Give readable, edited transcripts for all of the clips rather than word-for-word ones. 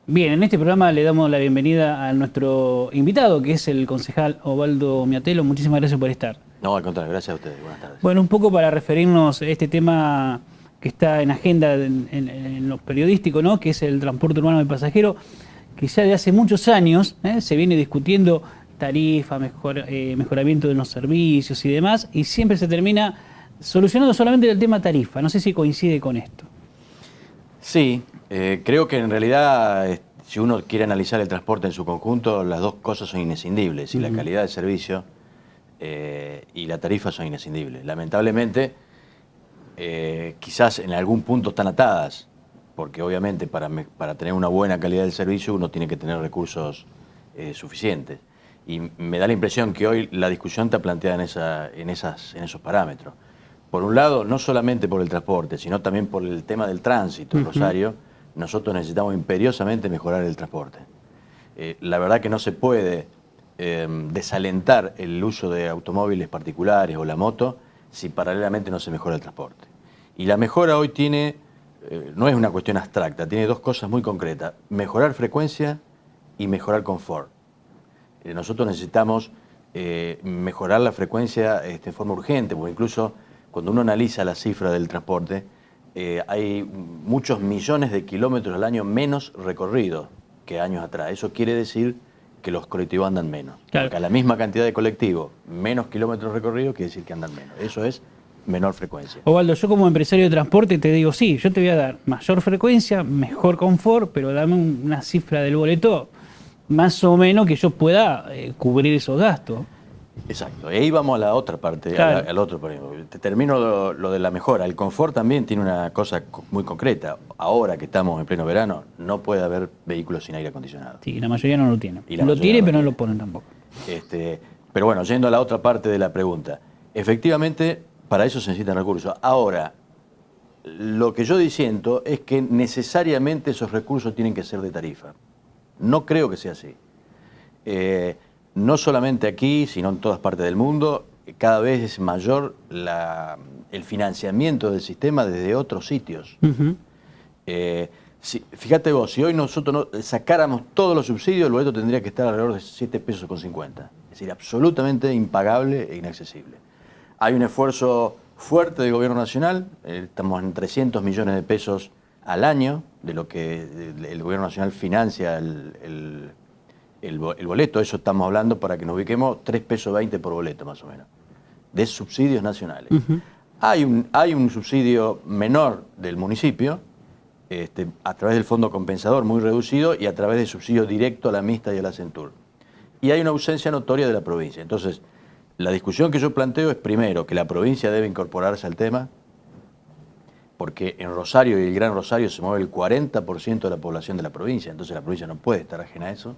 Bien, en este programa le damos la bienvenida a nuestro invitado, que es el concejal Osvaldo Miatelo. Muchísimas gracias por estar. No, al contrario, gracias a ustedes. Buenas tardes. Bueno, un poco para referirnos a este tema que está en agenda en lo periodístico, ¿no? Que es el transporte urbano de pasajeros, que ya de hace muchos años se viene discutiendo tarifa, mejoramiento de los servicios y demás, y siempre se termina solucionando solamente el tema tarifa. No sé si coincide con esto. Sí, creo que en realidad, si uno quiere analizar el transporte en su conjunto, las dos cosas son inescindibles, y la calidad del servicio y la tarifa son inescindibles. Lamentablemente, quizás en algún punto están atadas, porque obviamente para tener una buena calidad del servicio uno tiene que tener recursos suficientes. Y me da la impresión que hoy la discusión está planteada en esos parámetros. Por un lado, no solamente por el transporte, sino también por el tema del tránsito en Rosario, nosotros necesitamos imperiosamente mejorar el transporte. La verdad que no se puede desalentar el uso de automóviles particulares o la moto si paralelamente no se mejora el transporte. Y la mejora hoy no es una cuestión abstracta, tiene dos cosas muy concretas: mejorar frecuencia y mejorar confort. Nosotros necesitamos mejorar la frecuencia de forma urgente, porque incluso cuando uno analiza la cifra del transporte, hay muchos millones de kilómetros al año menos recorridos que años atrás. Eso quiere decir que los colectivos andan menos. Claro. Porque a la misma cantidad de colectivos, menos kilómetros recorridos, quiere decir que andan menos. Eso es menor frecuencia. Osvaldo, yo como empresario de transporte te digo, sí, yo te voy a dar mayor frecuencia, mejor confort, pero dame una cifra del boleto más o menos que yo pueda cubrir esos gastos. Exacto, y ahí vamos a la otra parte, claro. al otro problema. Te termino lo de la mejora. El confort también tiene una cosa muy concreta. Ahora que estamos en pleno verano, no puede haber vehículos sin aire acondicionado. Sí, la mayoría no lo tiene. Lo tiene, pero no lo ponen tampoco. Pero bueno, yendo a la otra parte de la pregunta. Efectivamente, para eso se necesitan recursos. Ahora, lo que yo disiento es que necesariamente esos recursos tienen que ser de tarifa. No creo que sea así. No solamente aquí, sino en todas partes del mundo, cada vez es mayor el financiamiento del sistema desde otros sitios. Fíjate vos, si hoy nosotros sacáramos todos los subsidios, el boleto tendría que estar alrededor de 7,50 pesos. Es decir, absolutamente impagable e inaccesible. Hay un esfuerzo fuerte del gobierno nacional, estamos en 300 millones de pesos al año, de lo que el gobierno nacional financia el boleto. Eso estamos hablando, para que nos ubiquemos, 3,20 pesos por boleto más o menos, de subsidios nacionales. Hay un subsidio menor del municipio, a través del fondo compensador muy reducido, y a través de subsidio directo a la mixta y a la Centur. Y hay una ausencia notoria de la provincia. Entonces, la discusión que yo planteo es, primero, que la provincia debe incorporarse al tema, porque en Rosario y el Gran Rosario se mueve el 40% de la población de la provincia, entonces la provincia no puede estar ajena a eso.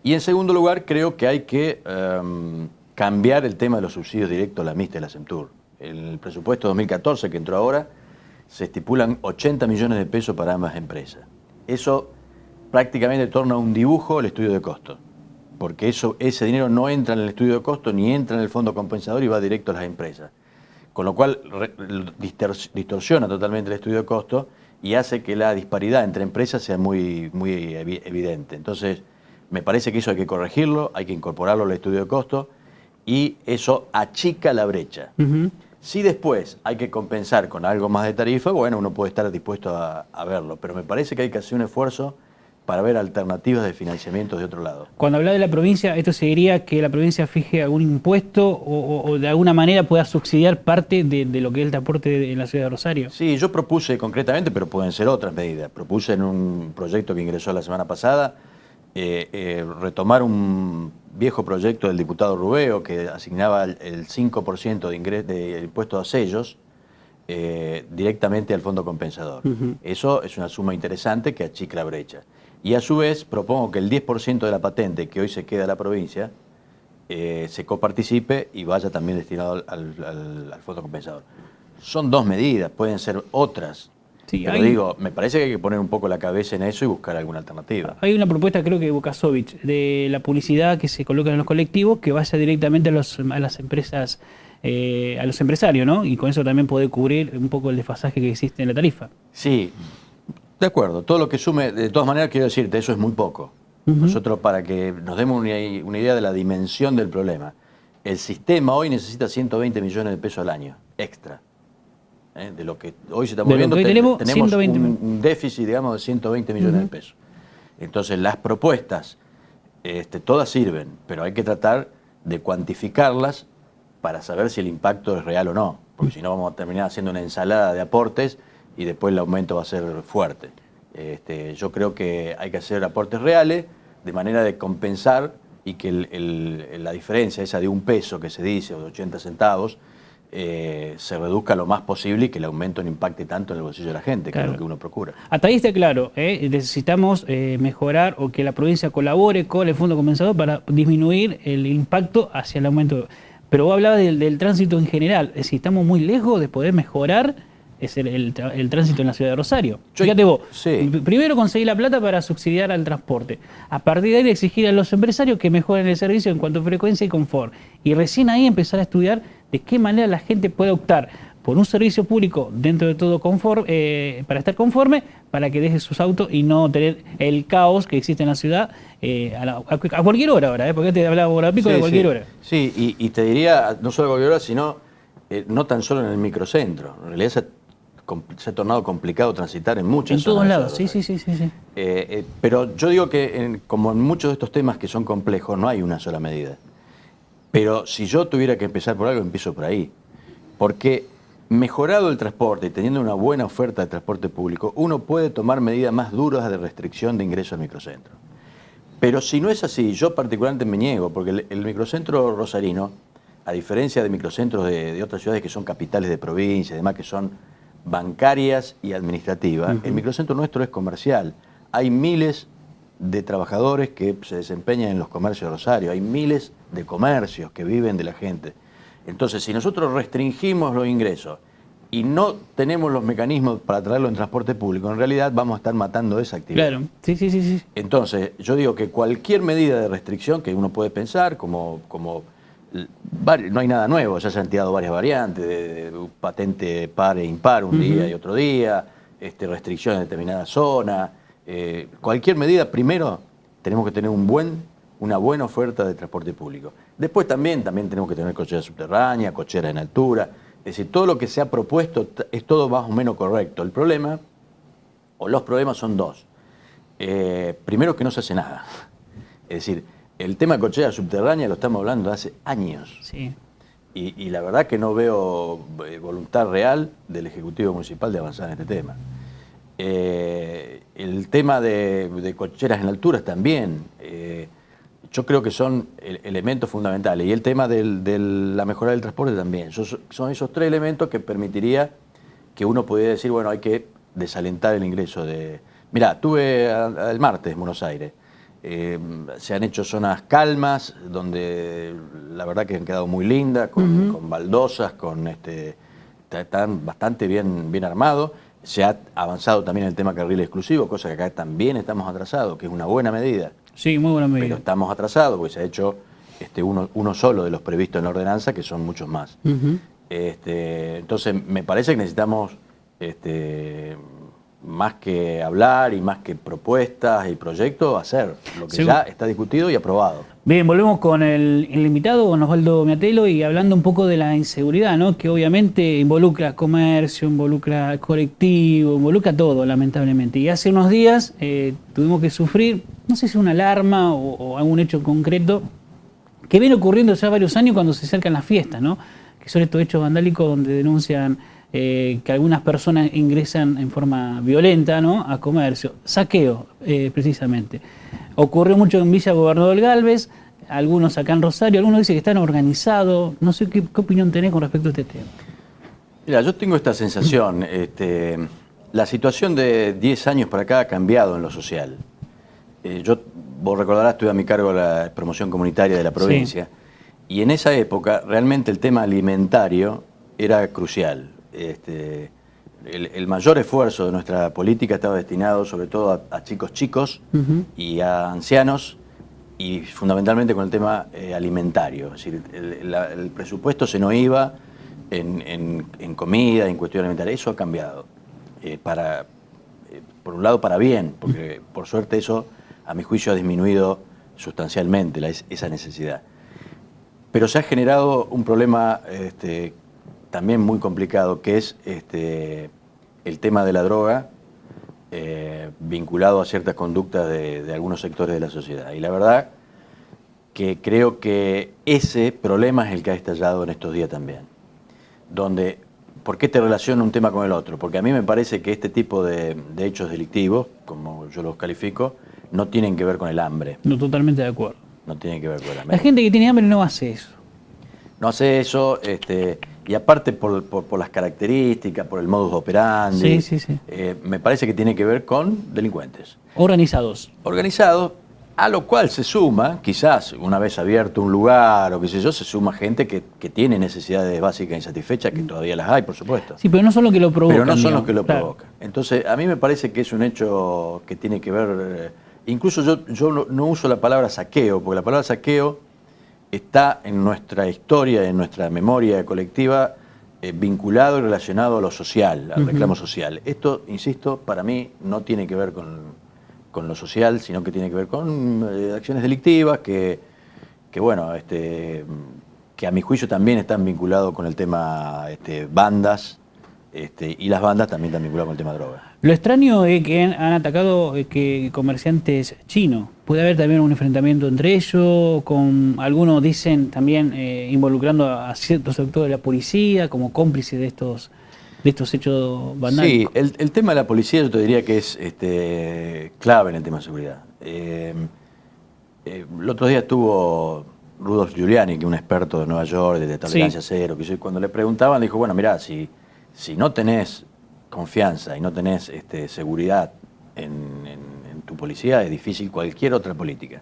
Y en segundo lugar, creo que hay que cambiar el tema de los subsidios directos a la mixta y la Centur. En el presupuesto 2014, que entró ahora, se estipulan 80 millones de pesos para ambas empresas. Eso prácticamente torna un dibujo el estudio de costo, porque ese dinero no entra en el estudio de costo ni entra en el fondo compensador y va directo a las empresas. Con lo cual distorsiona totalmente el estudio de costo y hace que la disparidad entre empresas sea muy evidente. Entonces, me parece que eso hay que corregirlo, hay que incorporarlo al estudio de costo, y eso achica la brecha. Si después hay que compensar con algo más de tarifa, bueno, uno puede estar dispuesto a verlo, pero me parece que hay que hacer un esfuerzo para ver alternativas de financiamiento de otro lado. Cuando habla de la provincia, ¿esto seguiría que la provincia fije algún impuesto o de alguna manera pueda subsidiar parte de lo que es el transporte en la ciudad de Rosario? Sí, yo propuse concretamente, pero pueden ser otras medidas. Propuse en un proyecto que ingresó la semana pasada, retomar un viejo proyecto del diputado Rubeo, que asignaba el 5% de impuestos a sellos directamente al fondo compensador. Eso es una suma interesante que achica la brecha. Y a su vez propongo que el 10% de la patente que hoy se queda a la provincia se coparticipe y vaya también destinado al fondo compensador. Son dos medidas, pueden ser otras. Sí, pero me parece que hay que poner un poco la cabeza en eso y buscar alguna alternativa. Hay una propuesta, creo que de Bukasovich, de la publicidad que se coloca en los colectivos, que vaya directamente a las empresas, a los empresarios, ¿no? Y con eso también poder cubrir un poco el desfasaje que existe en la tarifa. Sí, De acuerdo, todo lo que sume, de todas maneras quiero decirte, eso es muy poco. Nosotros, para que nos demos una idea de la dimensión del problema, el sistema hoy necesita 120 millones de pesos al año, extra. De lo que hoy se está moviendo, tenemos un déficit, digamos, de 120 millones de pesos. Entonces, las propuestas, todas sirven, pero hay que tratar de cuantificarlas para saber si el impacto es real o no, porque si no vamos a terminar haciendo una ensalada de aportes y después el aumento va a ser fuerte. Yo creo que hay que hacer aportes reales de manera de compensar y que la diferencia esa de $1 que se dice o de 80 centavos se reduzca lo más posible y que el aumento no impacte tanto en el bolsillo de la gente, que es lo que uno procura. Hasta ahí está claro, necesitamos mejorar o que la provincia colabore con el Fondo Compensador para disminuir el impacto hacia el aumento. Pero vos hablabas del tránsito en general, es decir, estamos muy lejos de poder mejorar el tránsito en la ciudad de Rosario. Fíjate vos, primero conseguir la plata para subsidiar al transporte, a partir de ahí exigir a los empresarios que mejoren el servicio en cuanto a frecuencia y confort, y recién ahí empezar a estudiar de qué manera la gente puede optar por un servicio público dentro de todo confort, para estar conforme, para que deje sus autos y no tener el caos que existe en la ciudad a cualquier hora ahora, porque te hablaba hora pico de cualquier hora. Sí, y te diría, no solo a cualquier hora, sino no tan solo en el microcentro. En realidad se ha tornado complicado transitar en muchas zonas. En todos lados, sí. Pero yo digo que como en muchos de estos temas que son complejos, no hay una sola medida. Pero si yo tuviera que empezar por algo, empiezo por ahí. Porque mejorado el transporte y teniendo una buena oferta de transporte público, uno puede tomar medidas más duras de restricción de ingreso al microcentro. Pero si no es así, yo particularmente me niego, porque el microcentro rosarino, a diferencia de microcentros de otras ciudades que son capitales de provincia, además que son bancarias y administrativas, el microcentro nuestro es comercial. Hay miles de trabajadores que se desempeñan en los comercios de Rosario, hay miles de comercios que viven de la gente. Entonces, si nosotros restringimos los ingresos y no tenemos los mecanismos para traerlo en transporte público, en realidad vamos a estar matando esa actividad. Claro, sí. Entonces, yo digo que cualquier medida de restricción que uno puede pensar, no hay nada nuevo, ya se han tirado varias variantes, de patente par e impar un día y otro día, restricción en determinada zona. Cualquier medida, primero tenemos que tener una buena oferta de transporte público. Después también tenemos que tener cochera subterránea, cochera en altura. Es decir, todo lo que se ha propuesto es todo más o menos correcto. El problema, o los problemas son dos. Primero, que no se hace nada. Es decir, el tema de cochera subterránea lo estamos hablando de hace años. Sí. Y la verdad que no veo voluntad real del Ejecutivo Municipal de avanzar en este tema. El tema de cocheras en alturas también, yo creo que son elementos fundamentales. Y el tema de la mejora del transporte también. Son esos tres elementos que permitiría que uno pudiera decir, bueno, hay que desalentar el ingreso de... Mirá, estuve el martes en Buenos Aires. Se han hecho zonas calmas, donde la verdad que han quedado muy lindas, con baldosas, están bastante bien armados. Se ha avanzado también en el tema carril exclusivo, cosa que acá también estamos atrasados, que es una buena medida. Sí, muy buena medida. Pero estamos atrasados porque se ha hecho uno solo de los previstos en la ordenanza, que son muchos más. Entonces, me parece que necesitamos más que hablar y más que propuestas y proyectos, hacer lo que ya está discutido y aprobado. Bien, volvemos con el invitado, con Osvaldo Miatelo, y hablando un poco de la inseguridad, ¿no? Que obviamente involucra comercio, involucra colectivo, involucra todo, lamentablemente. Y hace unos días tuvimos que sufrir, no sé si una alarma o algún hecho concreto, que viene ocurriendo ya varios años cuando se acercan las fiestas, ¿no? Que son estos hechos vandálicos donde denuncian que algunas personas ingresan en forma violenta, ¿no?, a comercio. Saqueo, precisamente. Ocurrió mucho en Villa Gobernador Galvez, algunos acá en Rosario, algunos dicen que están organizados. No sé qué opinión tenés con respecto a este tema. Mira, yo tengo esta sensación. La situación de 10 años para acá ha cambiado en lo social. Vos recordarás, tuve a mi cargo la promoción comunitaria de la provincia, y en esa época realmente el tema alimentario era crucial. El mayor esfuerzo de nuestra política estaba destinado sobre todo a chicos y a ancianos, y fundamentalmente con el tema alimentario. Es decir, el presupuesto se nos iba en comida, en cuestión alimentaria. Eso ha cambiado. por un lado para bien, porque por suerte eso, a mi juicio, ha disminuido sustancialmente esa necesidad. Pero se ha generado un problema también muy complicado, que es el tema de la droga, vinculado a ciertas conductas de algunos sectores de la sociedad. Y la verdad que creo que ese problema es el que ha estallado en estos días también. Donde, ¿por qué te relaciona un tema con el otro? Porque a mí me parece que este tipo de hechos delictivos, como yo los califico, no tienen que ver con el hambre. No, totalmente de acuerdo. No tienen que ver con el hambre. La gente que tiene hambre no hace eso. No hace eso, y aparte por las características, por el modus operandi, Sí. me parece que tiene que ver con delincuentes. Organizados. Organizados, a lo cual se suma, quizás una vez abierto un lugar o qué sé yo, se suma gente que tiene necesidades básicas insatisfechas, que todavía las hay, por supuesto. Sí, pero no son los que lo provocan. Pero no son digamos. los que lo Claro. provocan. Entonces, a mí me parece que es un hecho que tiene que ver, incluso yo no uso la palabra saqueo, porque la palabra saqueo está en nuestra historia, en nuestra memoria colectiva, vinculado y relacionado a lo social, al reclamo social. Esto, insisto, para mí no tiene que ver con lo social, sino que tiene que ver con acciones delictivas que bueno, que a mi juicio también están vinculados con el tema bandas, y las bandas también están vinculadas con el tema droga. Lo extraño es que han atacado que comerciantes chinos. Puede haber también un enfrentamiento entre ellos, con algunos dicen también involucrando a ciertos sectores de la policía como cómplices de estos hechos vandálicos. Sí, el tema de la policía yo te diría que es clave en el tema de seguridad. El otro día estuvo Rudolf Giuliani, que es un experto de Nueva York, de tolerancia cero, que cuando le preguntaban dijo, bueno, mirá, si no tenés confianza y no tenés seguridad en tu policía, es difícil cualquier otra política.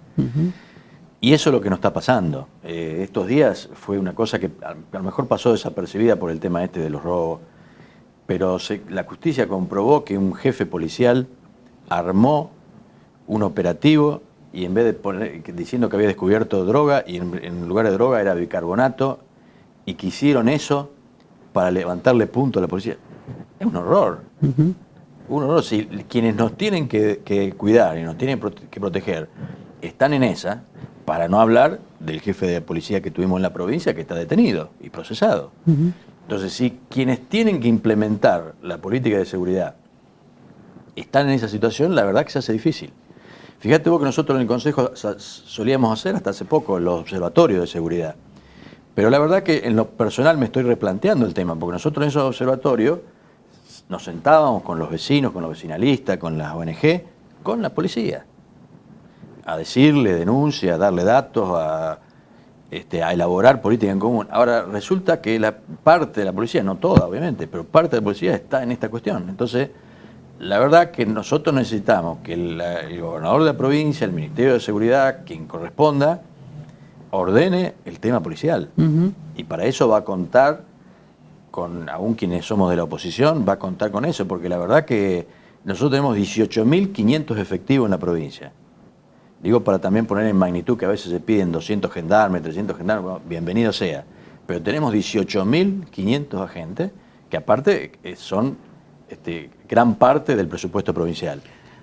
Y eso es lo que nos está pasando. Estos días fue una cosa que a lo mejor pasó desapercibida por el tema de los robos, pero la justicia comprobó que un jefe policial armó un operativo y en vez de diciendo que había descubierto droga, y en lugar de droga era bicarbonato, y que hicieron eso para levantarle punto a la policía. Es un horror. Un horror. Si quienes nos tienen que cuidar y nos tienen que proteger están en esa, para no hablar del jefe de policía que tuvimos en la provincia que está detenido y procesado. Entonces, si quienes tienen que implementar la política de seguridad están en esa situación, la verdad que se hace difícil. Fíjate vos que nosotros en el Consejo solíamos hacer hasta hace poco los observatorios de seguridad. Pero la verdad que en lo personal me estoy replanteando el tema, porque nosotros en esos observatorios nos sentábamos con los vecinos, con los vecinalistas, con las ONG, con la policía, a decirle denuncias, a darle datos, a elaborar política en común. Ahora, resulta que la parte de la policía, no toda obviamente, pero parte de la policía está en esta cuestión. Entonces, la verdad que nosotros necesitamos que el gobernador de la provincia, el Ministerio de Seguridad, quien corresponda, ordene el tema policial. Y para eso va a contar con, aún quienes somos de la oposición, va a contar con eso, porque la verdad que nosotros tenemos 18.500 efectivos en la provincia. Digo, para también poner en magnitud que a veces se piden 200 gendarmes, 300 gendarmes, bueno, bienvenido sea. Pero tenemos 18.500 agentes, que aparte son gran parte del presupuesto provincial.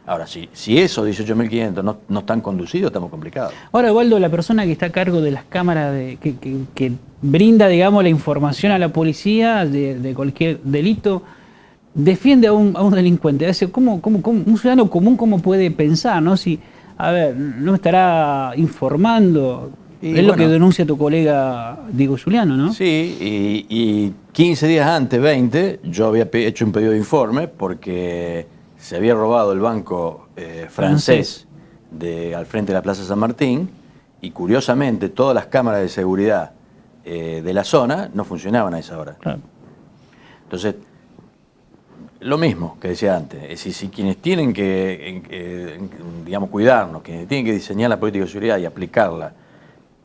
Ahora, si esos 18.500 no están conducidos, estamos complicados. Ahora, Waldo, la persona que está a cargo de las cámaras, que brinda, digamos, la información a la policía de cualquier delito, defiende a un delincuente. Es decir, ¿cómo un ciudadano común cómo puede pensar, ¿no? Si, a ver, no estará informando. Es lo que denuncia tu colega Diego Giuliano, ¿no? Sí, y 15 días antes, 20, yo había hecho un pedido de informe porque se había robado el banco francés al frente de la Plaza San Martín, y curiosamente todas las cámaras de seguridad de la zona no funcionaban a esa hora. Claro. Entonces, lo mismo que decía antes, es decir, si quienes tienen que digamos, cuidarnos, quienes tienen que diseñar la política de seguridad y aplicarla,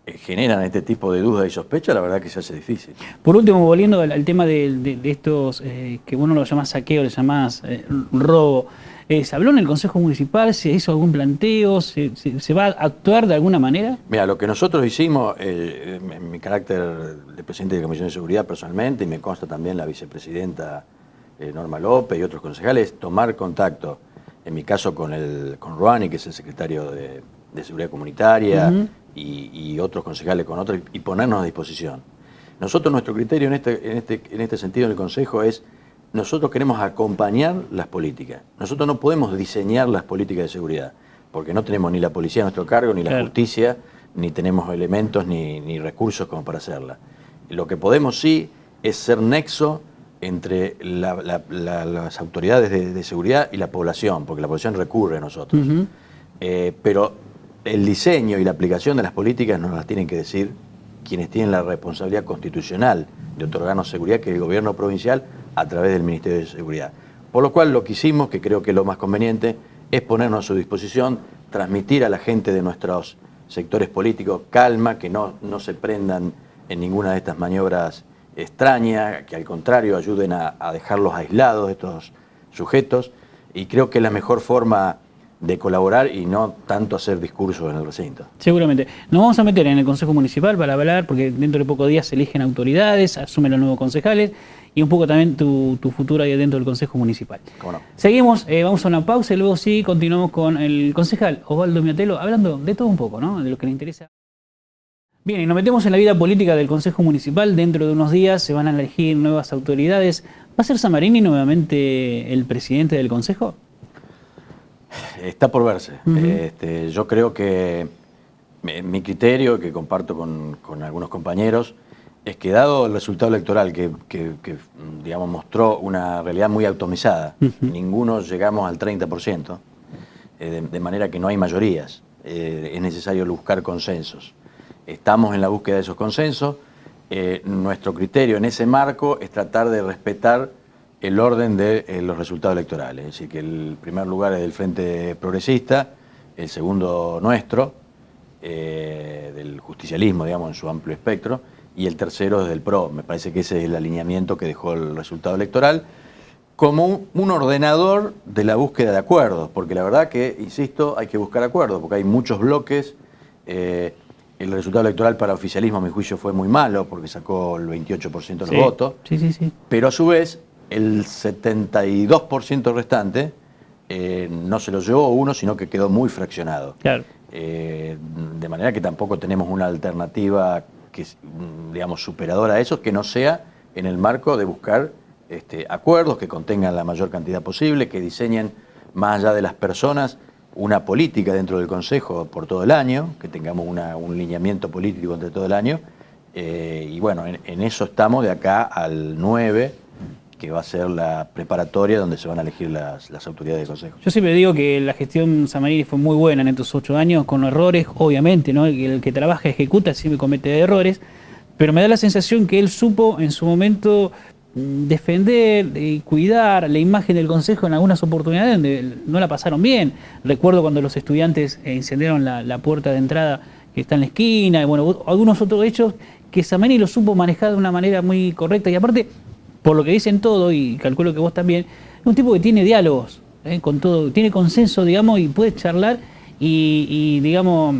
generan este tipo de dudas y sospechas, la verdad que se hace difícil. Por último, volviendo al tema de estos, que uno lo llama saqueo, le llamás robo, ¿se habló en el Consejo Municipal? ¿Se hizo algún planteo? ¿Se va a actuar de alguna manera? Mira, lo que nosotros hicimos, en mi carácter de presidente de la Comisión de Seguridad personalmente, y me consta también la vicepresidenta Norma López y otros concejales, tomar contacto en mi caso con Rouhani, que es el secretario de Seguridad Comunitaria, y otros concejales con otros, y ponernos a disposición. Nosotros, nuestro criterio en este sentido en el Consejo es, nosotros queremos acompañar las políticas. Nosotros no podemos diseñar las políticas de seguridad, porque no tenemos ni la policía a nuestro cargo, ni la justicia, ni tenemos elementos ni recursos como para hacerla. Lo que podemos sí es ser nexo entre las autoridades de seguridad y la población, porque la población recurre a nosotros. Pero el diseño y la aplicación de las políticas nos las tienen que decir quienes tienen la responsabilidad constitucional de otorgarnos seguridad, que es el gobierno provincial a través del Ministerio de Seguridad. Por lo cual lo que hicimos, que creo que es lo más conveniente, es ponernos a su disposición, transmitir a la gente de nuestros sectores políticos calma, que no se prendan en ninguna de estas maniobras extrañas, que al contrario ayuden a dejarlos aislados de estos sujetos, y creo que es la mejor forma de colaborar y no tanto hacer discursos en el recinto. Seguramente. Nos vamos a meter en el Consejo Municipal para hablar, porque dentro de pocos días se eligen autoridades, asumen los nuevos concejales, y un poco también tu futuro ahí dentro del Consejo Municipal. ¿Cómo no? Seguimos, vamos a una pausa y luego sí continuamos con el concejal Osvaldo Miatelo, hablando de todo un poco, ¿no? De lo que le interesa. Bien, y nos metemos en la vida política del Consejo Municipal. Dentro de unos días se van a elegir nuevas autoridades. ¿Va a ser Samarini nuevamente el presidente del Consejo? Está por verse. Yo creo que mi criterio, que comparto con algunos compañeros, es que dado el resultado electoral que digamos, mostró una realidad muy atomizada, ninguno llegamos al 30%, de manera que no hay mayorías, es necesario buscar consensos. Estamos en la búsqueda de esos consensos. Nuestro criterio en ese marco es tratar de respetar el orden de los resultados electorales. Es decir, que el primer lugar es del Frente Progresista, el segundo nuestro, del justicialismo, digamos, en su amplio espectro, y el tercero es del PRO. Me parece que ese es el alineamiento que dejó el resultado electoral, como un ordenador de la búsqueda de acuerdos, porque la verdad que, insisto, hay que buscar acuerdos, porque hay muchos bloques. El resultado electoral para oficialismo, a mi juicio, fue muy malo, porque sacó el 28% de los votos. Sí. Pero a su vez, el 72% restante no se lo llevó uno, sino que quedó muy fraccionado. Claro. De manera que tampoco tenemos una alternativa que, digamos, superadora a eso, que no sea en el marco de buscar acuerdos que contengan la mayor cantidad posible, que diseñen, más allá de las personas, una política dentro del Consejo por todo el año, que tengamos un lineamiento político entre todo el año. Y bueno, en eso estamos de acá al 9, que va a ser la preparatoria donde se van a elegir las autoridades del Consejo. Yo siempre digo que la gestión Samarini fue muy buena en estos 8 años, con errores, obviamente, ¿no? El que trabaja, ejecuta, siempre comete errores, pero me da la sensación que él supo en su momento defender y cuidar la imagen del Consejo en algunas oportunidades donde no la pasaron bien. Recuerdo cuando los estudiantes incendiaron la puerta de entrada que está en la esquina, y bueno, algunos otros hechos que Samarini lo supo manejar de una manera muy correcta, y aparte, por lo que dicen todo, y calculo que vos también, es un tipo que tiene diálogos con todo, tiene consenso, digamos, y puede charlar y digamos,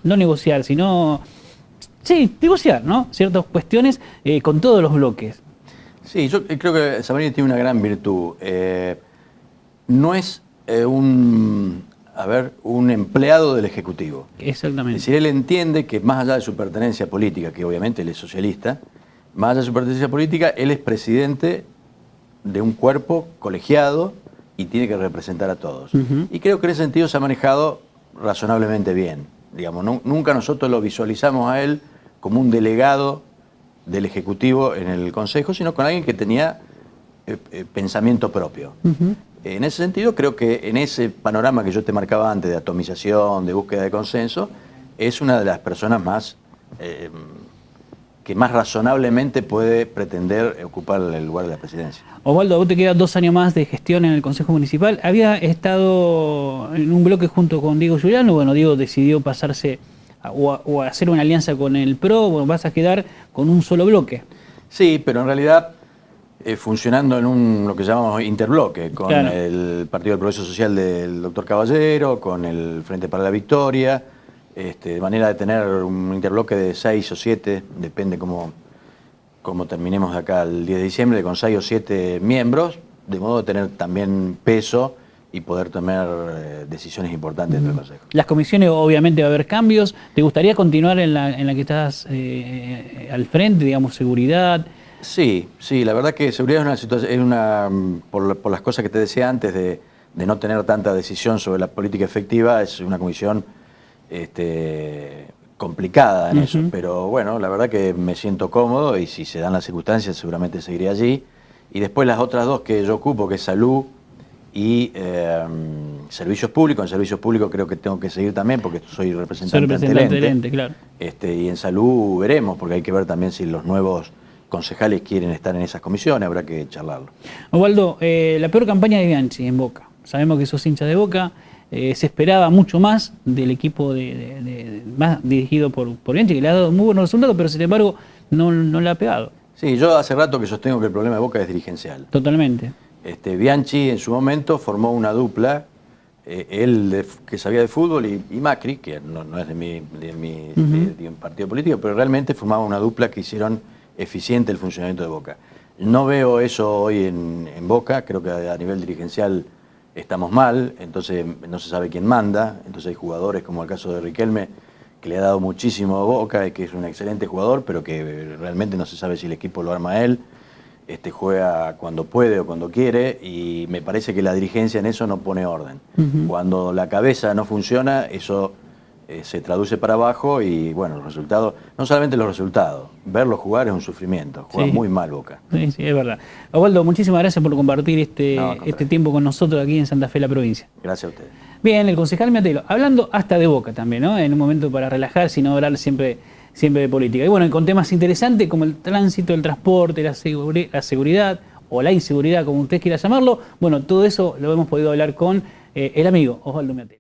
no negociar, sino, sí, negociar, ¿no? Ciertas cuestiones con todos los bloques. Sí, yo creo que Samarini tiene una gran virtud. No es un empleado del Ejecutivo. Exactamente. Es decir, él entiende que más allá de su pertenencia política, que obviamente él es socialista, más allá de su pertenencia política, él es presidente de un cuerpo colegiado y tiene que representar a todos. Y creo que en ese sentido se ha manejado razonablemente bien. Digamos, nunca nosotros lo visualizamos a él como un delegado del Ejecutivo en el Consejo, sino con alguien que tenía pensamiento propio. En ese sentido, creo que en ese panorama que yo te marcaba antes de atomización, de búsqueda de consenso, es una de las personas más que más razonablemente puede pretender ocupar el lugar de la presidencia. Osvaldo, a vos te quedan 2 años más de gestión en el Consejo Municipal. Había estado en un bloque junto con Diego Giuliano. Bueno, Diego decidió pasarse o hacer una alianza con el PRO. Bueno, vas a quedar con un solo bloque. Sí, pero en realidad funcionando en lo que llamamos interbloque, con claro, el Partido del Progreso Social del doctor Caballero, con el Frente para la Victoria, de manera de tener un interbloque de 6 o 7, depende cómo terminemos de acá el 10 de diciembre, con 6 o 7 miembros, de modo de tener también peso y poder tomar decisiones importantes dentro del Consejo. Las comisiones, obviamente va a haber cambios. ¿Te gustaría continuar en la que estás al frente, digamos, seguridad? Sí, la verdad que seguridad es una situación, por las cosas que te decía antes de no tener tanta decisión sobre la política efectiva, es una comisión complicada en eso, pero bueno, la verdad que me siento cómodo y si se dan las circunstancias seguramente seguiré allí. Y después las otras dos que yo ocupo, que es salud y servicios públicos. En servicios públicos creo que tengo que seguir también porque soy representante del ente, claro. Y en salud veremos, porque hay que ver también si los nuevos concejales quieren estar en esas comisiones, habrá que charlarlo. Osvaldo, la peor campaña de Bianchi en Boca. Sabemos que sos hincha de Boca, se esperaba mucho más del equipo más dirigido por Bianchi, que le ha dado muy buenos resultados, pero sin embargo no le ha pegado. Sí, yo hace rato que sostengo que el problema de Boca es dirigencial. Totalmente. Bianchi en su momento formó una dupla, él que sabía de fútbol y Macri, que no es de mi partido político, pero realmente formaba una dupla que hicieron eficiente el funcionamiento de Boca. No veo eso hoy en Boca, creo que a nivel dirigencial estamos mal, entonces no se sabe quién manda, entonces hay jugadores como el caso de Riquelme, que le ha dado muchísimo a Boca y que es un excelente jugador, pero que realmente no se sabe si el equipo lo arma él, juega cuando puede o cuando quiere, y me parece que la dirigencia en eso no pone orden. Cuando la cabeza no funciona, eso se traduce para abajo y bueno, los resultados, no solamente los resultados, verlos jugar es un sufrimiento, juega muy mal Boca. Sí, es verdad. Osvaldo, muchísimas gracias por compartir este tiempo con nosotros aquí en Santa Fe, la provincia. Gracias a ustedes. Bien, el concejal Miatelo, hablando hasta de Boca también, ¿no? En un momento para relajar, sin hablar siempre de política. Y bueno, con temas interesantes como el tránsito, el transporte, la seguridad o la inseguridad, como usted quiera llamarlo, bueno, todo eso lo hemos podido hablar con el amigo Osvaldo Miatelo.